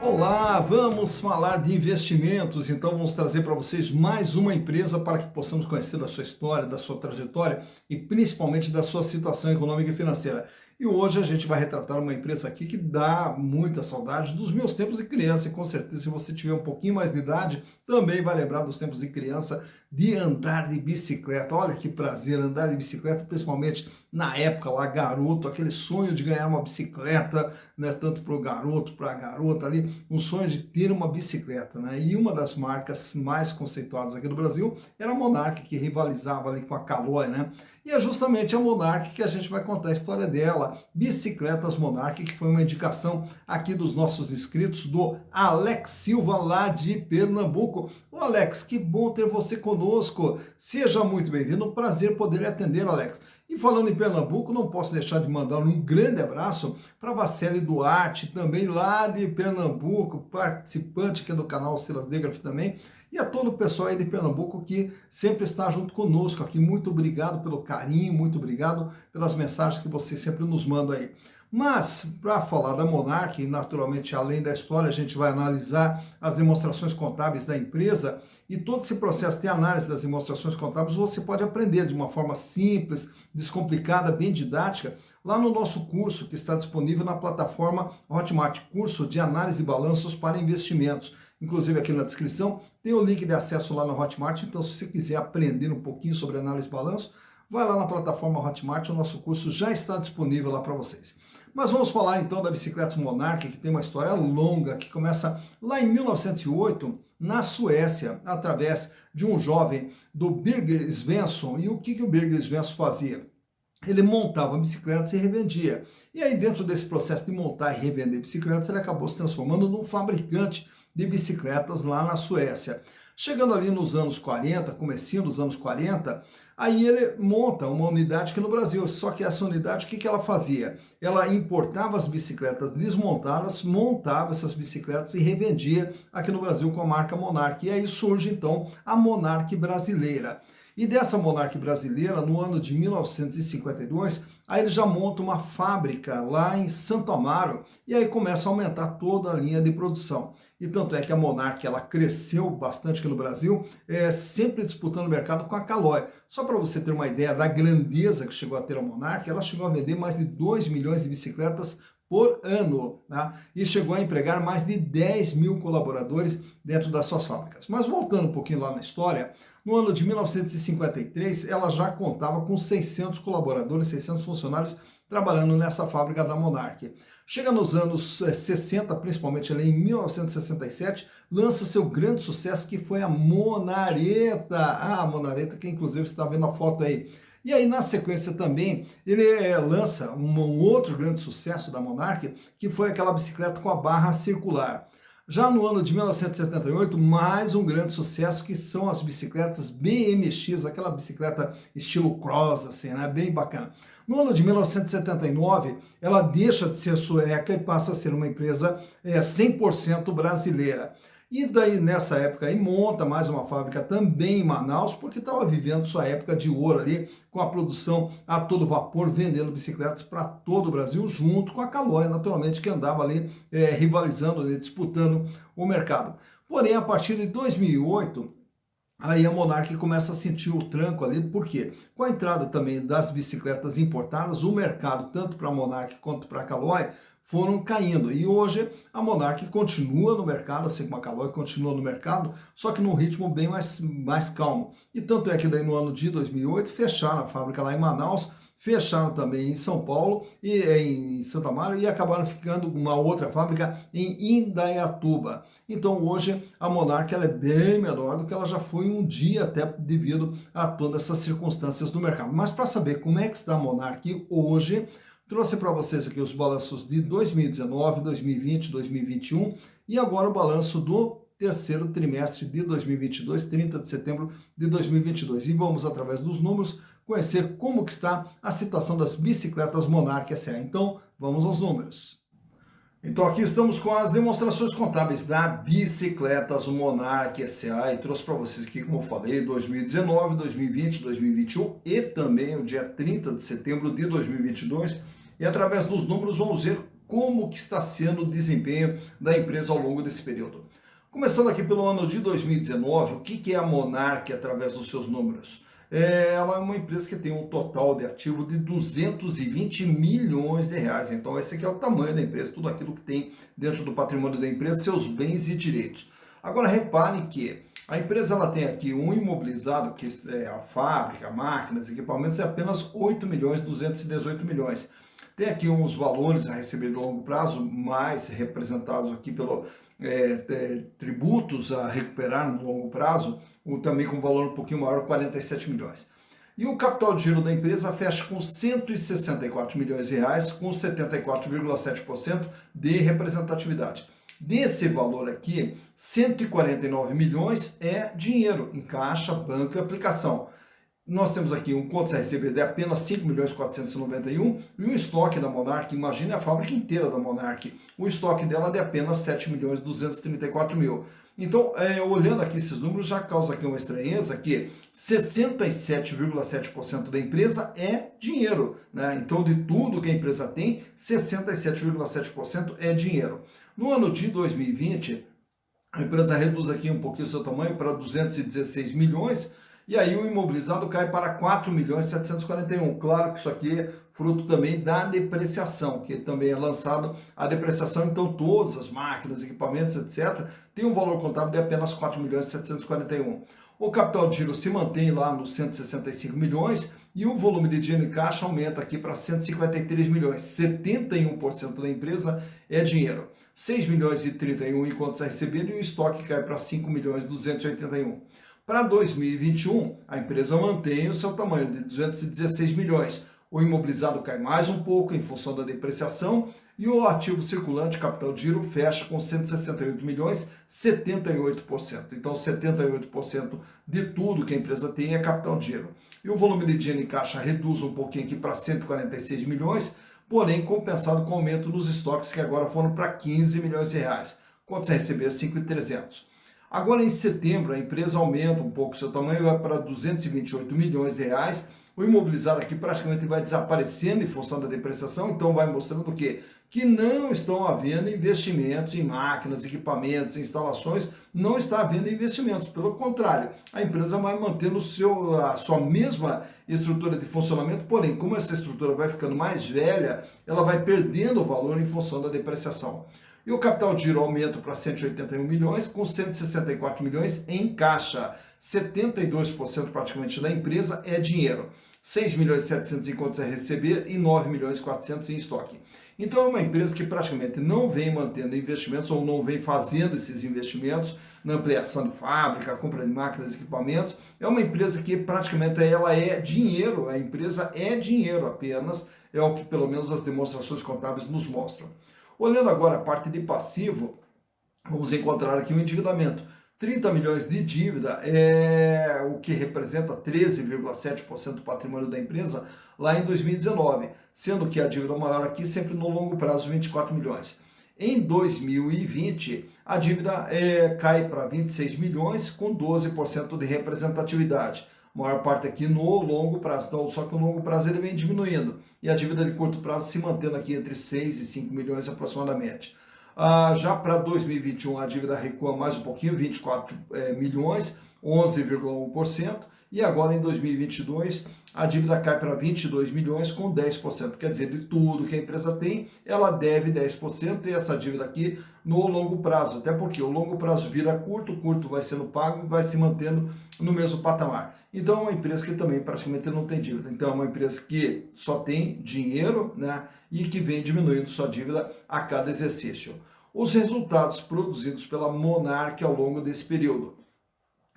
Olá, vamos falar de investimentos. Então, vamos trazer para vocês mais uma empresa para que possamos conhecer da sua história, da sua trajetória e principalmente da sua situação econômica e financeira. E hoje a gente vai retratar uma empresa aqui que dá muita saudade dos meus tempos de criança. E com certeza, se você tiver um pouquinho mais de idade, também vai lembrar dos tempos de criança de andar de bicicleta. Olha que prazer andar de bicicleta, principalmente na época lá, garoto, aquele sonho de ganhar uma bicicleta, né? Tanto para o garoto, para a garota ali, um sonho de ter uma bicicleta, né? E uma das marcas mais conceituadas aqui do Brasil era a Monark, que rivalizava ali com a Caloi, né? E é justamente a Monark que a gente vai contar a história dela, Bicicletas Monark, que foi uma indicação aqui dos nossos inscritos, do Alex Silva, lá de Pernambuco. Ô Alex, que bom ter você conosco, seja muito bem-vindo, um prazer poder lhe atender, Alex. E falando em Pernambuco, não posso deixar de mandar um grande abraço para Vaceli Duarte, também lá de Pernambuco, participante aqui do canal Silas Degraf também, e a todo o pessoal aí de Pernambuco que sempre está junto conosco aqui. Muito obrigado pelo carinho, muito obrigado pelas mensagens que vocês sempre nos mandam aí. Mas, para falar da Monark, e naturalmente além da história, a gente vai analisar as demonstrações contábeis da empresa, e todo esse processo de análise das demonstrações contábeis você pode aprender de uma forma simples, descomplicada, bem didática, lá no nosso curso que está disponível na plataforma Hotmart, curso de análise de balanços para investimentos. Inclusive aqui na descrição tem o link de acesso lá no Hotmart, então se você quiser aprender um pouquinho sobre análise de balanço, vai lá na plataforma Hotmart, o nosso curso já está disponível lá para vocês. Mas vamos falar então da Bicicletas Monark, que tem uma história longa, que começa lá em 1908, na Suécia, através de um jovem do Birger Svensson. E o que o Birger Svensson fazia? Ele montava bicicletas e revendia. E aí dentro desse processo de montar e revender bicicletas, ele acabou se transformando num fabricante de bicicletas lá na Suécia. Chegando ali nos anos 40, comecinho dos anos 40, aí ele monta uma unidade aqui no Brasil, só que essa unidade, o que ela fazia? Ela importava as bicicletas desmontadas, montava essas bicicletas e revendia aqui no Brasil com a marca Monark. E aí surge então a Monark brasileira. E dessa Monark brasileira, no ano de 1952, aí ele já monta uma fábrica lá em Santo Amaro e aí começa a aumentar toda a linha de produção. E tanto é que a Monark ela cresceu bastante aqui no Brasil, sempre disputando o mercado com a Caloi. Só para você ter uma ideia da grandeza que chegou a ter a Monark, ela chegou a vender mais de 2 milhões de bicicletas por ano, tá? E chegou a empregar mais de 10 mil colaboradores dentro das suas fábricas. Mas voltando um pouquinho lá na história, no ano de 1953, ela já contava com 600 colaboradores, 600 funcionários trabalhando nessa fábrica da Monark. Chega nos anos 60, principalmente ali em 1967, lança seu grande sucesso que foi a Monareta. A Monareta, que inclusive você está vendo a foto aí. E aí, na sequência também, ele lança um outro grande sucesso da Monark, que foi aquela bicicleta com a barra circular. Já no ano de 1978, mais um grande sucesso, que são as bicicletas BMX, aquela bicicleta estilo cross, assim, né? Bem bacana. No ano de 1979, ela deixa de ser sueca e passa a ser uma empresa 100% brasileira. E daí, nessa época, aí, monta mais uma fábrica também em Manaus, porque estava vivendo sua época de ouro ali, com a produção a todo vapor, vendendo bicicletas para todo o Brasil, junto com a Caloi, naturalmente, que andava ali rivalizando, ali, disputando o mercado. Porém, a partir de 2008, aí a Monark começa a sentir o tranco ali, por quê? Com a entrada também das bicicletas importadas, o mercado, tanto para a Monark quanto para a Caloi, foram caindo. E hoje a Monark continua no mercado, assim como a Caloi continua no mercado, só que num ritmo bem mais calmo. E tanto é que daí no ano de 2008 fecharam a fábrica lá em Manaus, fecharam também em São Paulo e em Santa Amaro e acabaram ficando uma outra fábrica em Indaiatuba. Então hoje a Monark ela é bem menor do que ela já foi um dia, até devido a todas essas circunstâncias do mercado. Mas para saber como é que está a Monark hoje, trouxe para vocês aqui os balanços de 2019, 2020, 2021 e agora o balanço do terceiro trimestre de 2022, 30 de setembro de 2022. E vamos, através dos números, conhecer como que está a situação das bicicletas Monark SA. Então, vamos aos números. Então aqui estamos com as demonstrações contábeis da Bicicletas Monark SA e trouxe para vocês aqui, como eu falei, 2019, 2020, 2021 e também o dia 30 de setembro de 2022. E através dos números vamos ver como que está sendo o desempenho da empresa ao longo desse período. Começando aqui pelo ano de 2019, o que é a Monarch através dos seus números? Ela é uma empresa que tem um total de ativo de 220 milhões de reais. Então esse aqui é o tamanho da empresa, tudo aquilo que tem dentro do patrimônio da empresa, seus bens e direitos. Agora repare que a empresa ela tem aqui um imobilizado, que é a fábrica, máquinas, equipamentos, é apenas 8 milhões 218 milhões. Tem aqui uns valores a receber do longo prazo, mais representados aqui pelo tributos a recuperar no longo prazo, também com valor um pouquinho maior, 47 milhões. E o capital de giro da empresa fecha com 164 milhões de reais, com 74,7% de representatividade. Desse valor aqui, 149 milhões é dinheiro em caixa, banco e aplicação. Nós temos aqui um contas a receber de apenas 5.491 e o estoque da Monarch, imagine a fábrica inteira da Monarch, o estoque dela é de apenas 7.234.000. Então, olhando aqui esses números, já causa aqui uma estranheza que 67,7% da empresa é dinheiro, né? Então, de tudo que a empresa tem, 67,7% é dinheiro. No ano de 2020, a empresa reduz aqui um pouquinho o seu tamanho para 216 milhões, e aí o imobilizado cai para 4 milhões 741. Claro que isso aqui é fruto também da depreciação, que também é lançado a depreciação, então todas as máquinas, equipamentos, etc., tem um valor contábil de apenas 4 milhões 741. O capital de giro se mantém lá nos 165 milhões e o volume de dinheiro em caixa aumenta aqui para 153 milhões. 71% da empresa é dinheiro. 6 milhões e 31 em contas a receber e o estoque cai para 5 milhões 281. Para 2021, a empresa mantém o seu tamanho de 216 milhões. O imobilizado cai mais um pouco em função da depreciação e o ativo circulante, capital de giro, fecha com 168 milhões, 78%. Então, 78% de tudo que a empresa tem é capital de giro. E o volume de dinheiro em caixa reduz um pouquinho aqui para 146 milhões, porém compensado com aumento nos estoques que agora foram para 15 milhões de reais. Quanto você receber? 5.300. Agora, em setembro, a empresa aumenta um pouco o seu tamanho, vai para 228 milhões de reais. O imobilizado aqui praticamente vai desaparecendo em função da depreciação, então vai mostrando o quê? Que não estão havendo investimentos em máquinas, equipamentos, instalações, não está havendo investimentos. Pelo contrário, a empresa vai mantendo a sua mesma estrutura de funcionamento, porém, como essa estrutura vai ficando mais velha, ela vai perdendo o valor em função da depreciação. E o capital de giro aumenta para 181 milhões, com 164 milhões em caixa. 72% praticamente da empresa é dinheiro. 6 milhões e 700 em contas a receber e 9 milhões e 400 em estoque. Então é uma empresa que praticamente não vem mantendo investimentos ou não vem fazendo esses investimentos na ampliação de fábrica, compra de máquinas e equipamentos. É uma empresa que praticamente ela é dinheiro, a empresa é dinheiro apenas, é o que pelo menos as demonstrações contábeis nos mostram. Olhando agora a parte de passivo, vamos encontrar aqui o endividamento. 30 milhões de dívida é o que representa 13,7% do patrimônio da empresa lá em 2019, sendo que a dívida maior aqui sempre no longo prazo, 24 milhões. Em 2020, a dívida cai para 26 milhões com 12% de representatividade. A maior parte aqui no longo prazo, então, só que o longo prazo ele vem diminuindo e a dívida de curto prazo se mantendo aqui entre 6 e 5 milhões aproximadamente. Já para 2021 a dívida recua mais um pouquinho, 24 milhões, 11,1%, e agora em 2022 a dívida cai para 22 milhões com 10%, quer dizer, de tudo que a empresa tem, ela deve 10% e essa dívida aqui no longo prazo, até porque o longo prazo vira curto, o curto vai sendo pago e vai se mantendo no mesmo patamar. Então é uma empresa que também praticamente não tem dívida, então é uma empresa que só tem dinheiro, né, e que vem diminuindo sua dívida a cada exercício. Os resultados produzidos pela Monarch ao longo desse período.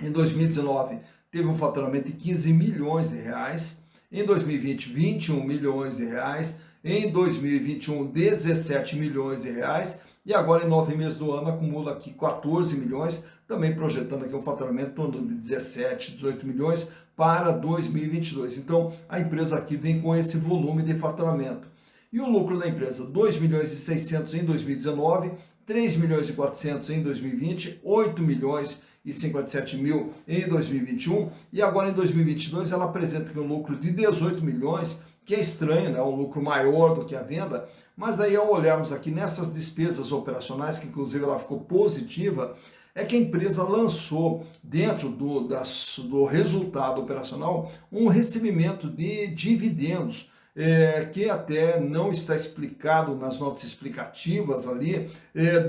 Em 2019, teve um faturamento de 15 milhões de reais. Em 2020, 21 milhões de reais. Em 2021, 17 milhões de reais. E agora, em 9 meses do ano, acumula aqui 14 milhões, também projetando aqui um faturamento em torno de 17, 18 milhões para 2022. Então, a empresa aqui vem com esse volume de faturamento. E o lucro da empresa, 2 milhões e 600 em 2019, 3 milhões e 400 em 2020, 8 milhões e 57 mil em 2021 e agora em 2022 ela apresenta aqui um lucro de 18 milhões, que é estranho, né? Um lucro maior do que a venda, mas aí ao olharmos aqui nessas despesas operacionais, que inclusive ela ficou positiva, é que a empresa lançou dentro do resultado operacional um recebimento de dividendos, que até não está explicado nas notas explicativas ali,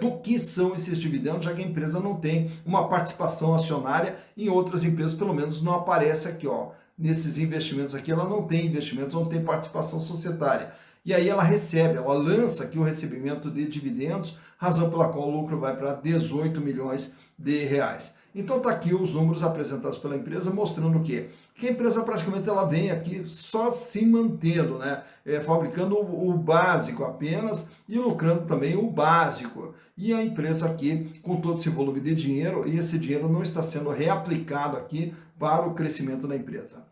do que são esses dividendos, já que a empresa não tem uma participação acionária em outras empresas, pelo menos não aparece aqui, ó, nesses investimentos aqui, ela não tem investimentos, não tem participação societária. E aí ela lança aqui o recebimento de dividendos, razão pela qual o lucro vai para 18 milhões de reais. Então tá aqui os números apresentados pela empresa mostrando o quê? Que a empresa praticamente ela vem aqui só se mantendo, né? Fabricando o básico apenas e lucrando também o básico. E a empresa aqui com todo esse volume de dinheiro, e esse dinheiro não está sendo reaplicado aqui para o crescimento da empresa.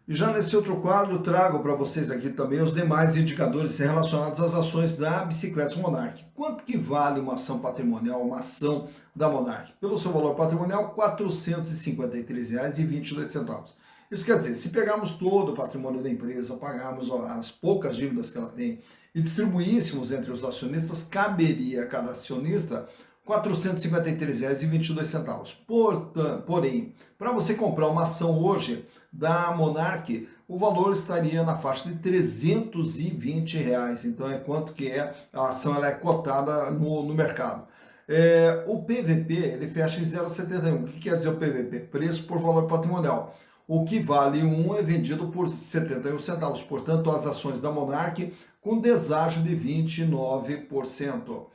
E já nesse outro quadro, trago para vocês aqui também os demais indicadores relacionados às ações da Bicicletas Monarch. Quanto que vale uma ação patrimonial, uma ação da Monarch? Pelo seu valor patrimonial, R$ 453,22. Isso quer dizer, se pegarmos todo o patrimônio da empresa, pagarmos as poucas dívidas que ela tem e distribuíssemos entre os acionistas, caberia a cada acionista R$ 453,22. Porém, para você comprar uma ação hoje da Monarch, o valor estaria na faixa de R$ 320. Então é quanto que é a ação, ela é cotada no mercado. O PVP ele fecha em 0,71. O que quer dizer o PVP? Preço por valor patrimonial. O que vale um é vendido por 71 centavos. Portanto, as ações da Monarch com deságio de 29%.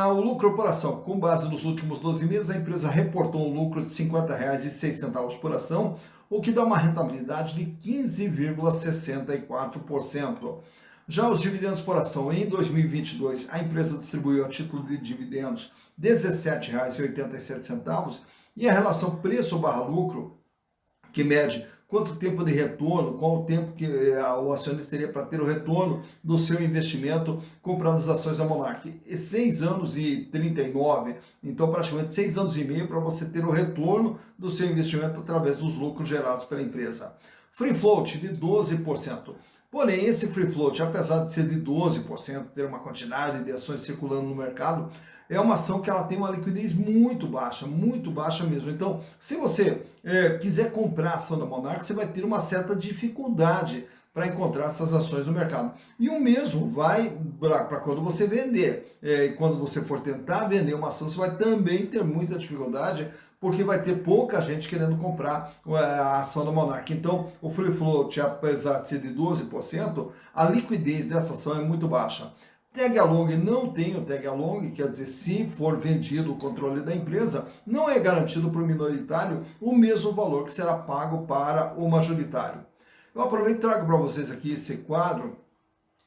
O lucro por ação, com base nos últimos 12 meses, a empresa reportou um lucro de R$ 50,06 por ação, o que dá uma rentabilidade de 15,64%. Já os dividendos por ação, em 2022, a empresa distribuiu a título de dividendos R$ 17,87 e a relação preço/lucro, que mede quanto tempo de retorno, qual o tempo que o acionista teria para ter o retorno do seu investimento comprando as ações da Monarch. 6 anos e 39, então praticamente 6 anos e meio para você ter o retorno do seu investimento através dos lucros gerados pela empresa. Free float de 12%. Porém, esse free float, apesar de ser de 12%, ter uma quantidade de ações circulando no mercado, é uma ação que ela tem uma liquidez muito baixa mesmo. Então, se você quiser comprar a ação da Monarch, você vai ter uma certa dificuldade para encontrar essas ações no mercado. E o mesmo vai para quando você vender. Quando você for tentar vender uma ação, você vai também ter muita dificuldade, porque vai ter pouca gente querendo comprar a ação da Monarch. Então, o free float, apesar de ser de 12%, a liquidez dessa ação é muito baixa. Tag along, não tem o tag along, quer dizer, se for vendido o controle da empresa, não é garantido para o minoritário o mesmo valor que será pago para o majoritário. Eu aproveito e trago para vocês aqui esse quadro,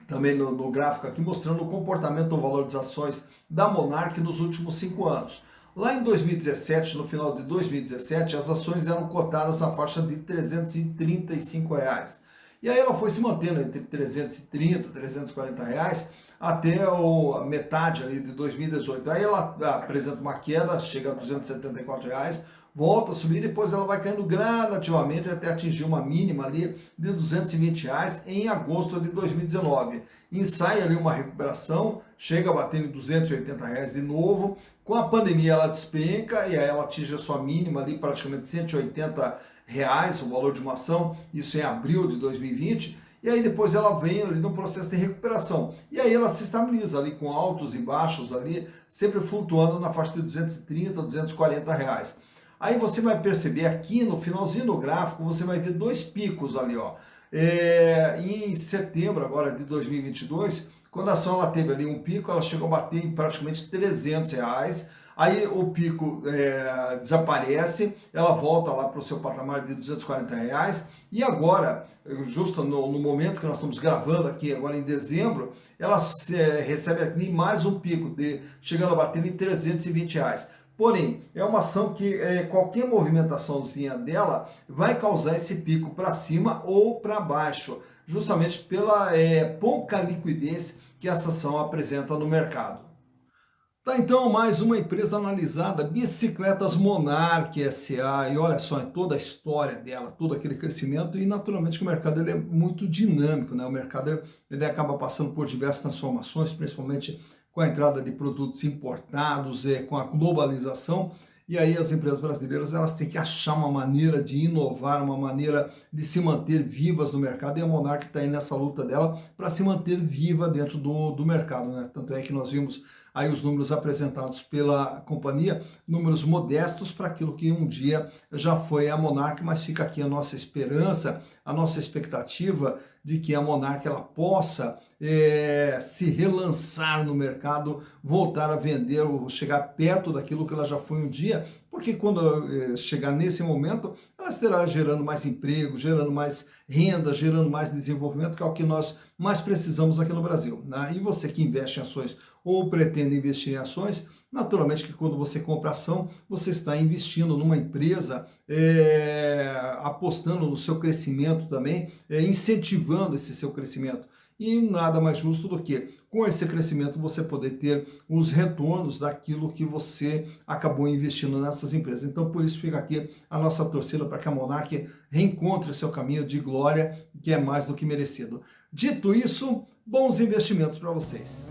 também no gráfico aqui, mostrando o comportamento do valor das ações da Monarch nos últimos 5 anos. Lá em 2017, no final de 2017, as ações eram cotadas na faixa de R$ 335. E aí ela foi se mantendo entre 330 e 340 reais até a metade ali de 2018. Aí ela apresenta uma queda, chega a 274 reais, volta a subir, depois ela vai caindo gradativamente até atingir uma mínima ali de 220 reais em agosto de 2019. Ensaia ali uma recuperação, chega a bater em 280 reais de novo. Com a pandemia ela despenca e aí ela atinge a sua mínima ali, praticamente 180 reais, o valor de uma ação, isso em abril de 2020. E aí depois ela vem ali no processo de recuperação. E aí ela se estabiliza ali com altos e baixos ali, sempre flutuando na faixa de 230 a 240 reais. Aí você vai perceber aqui no finalzinho do gráfico, você vai ver dois picos ali, ó. Em setembro agora de 2022, quando a ação ela teve ali um pico, ela chegou a bater em praticamente 300 reais. Aí o pico desaparece, ela volta lá para o seu patamar de 240 reais. E agora, justo no momento que nós estamos gravando aqui, agora em dezembro, ela recebe aqui mais um pico, chegando a bater em 320 reais. Porém, é uma ação que qualquer movimentaçãozinha dela vai causar esse pico para cima ou para baixo, justamente pela pouca liquidez que essa ação apresenta no mercado. Tá, então, mais uma empresa analisada, Bicicletas Monark S.A. E olha só, toda a história dela, todo aquele crescimento e naturalmente que o mercado ele é muito dinâmico, né? O mercado ele acaba passando por diversas transformações, principalmente com a entrada de produtos importados, com a globalização. E aí as empresas brasileiras elas têm que achar uma maneira de inovar, uma maneira de se manter vivas no mercado. E a Monark está aí nessa luta dela para se manter viva dentro do mercado, né? Tanto é que nós vimos aí os números apresentados pela companhia, números modestos para aquilo que um dia já foi a Monark, mas fica aqui a nossa esperança, a nossa expectativa de que a Monark ela possa se relançar no mercado, voltar a vender ou chegar perto daquilo que ela já foi um dia, porque quando chegar nesse momento, ela estará gerando mais emprego, gerando mais renda, gerando mais desenvolvimento, que é o que nós mais precisamos aqui no Brasil, né? E você que investe em ações ou pretende investir em ações, naturalmente que quando você compra ação, você está investindo numa empresa, apostando no seu crescimento também, incentivando esse seu crescimento. E nada mais justo do que, com esse crescimento, você poder ter os retornos daquilo que você acabou investindo nessas empresas. Então, por isso fica aqui a nossa torcida para que a Monark reencontre seu caminho de glória, que é mais do que merecido. Dito isso, bons investimentos para vocês.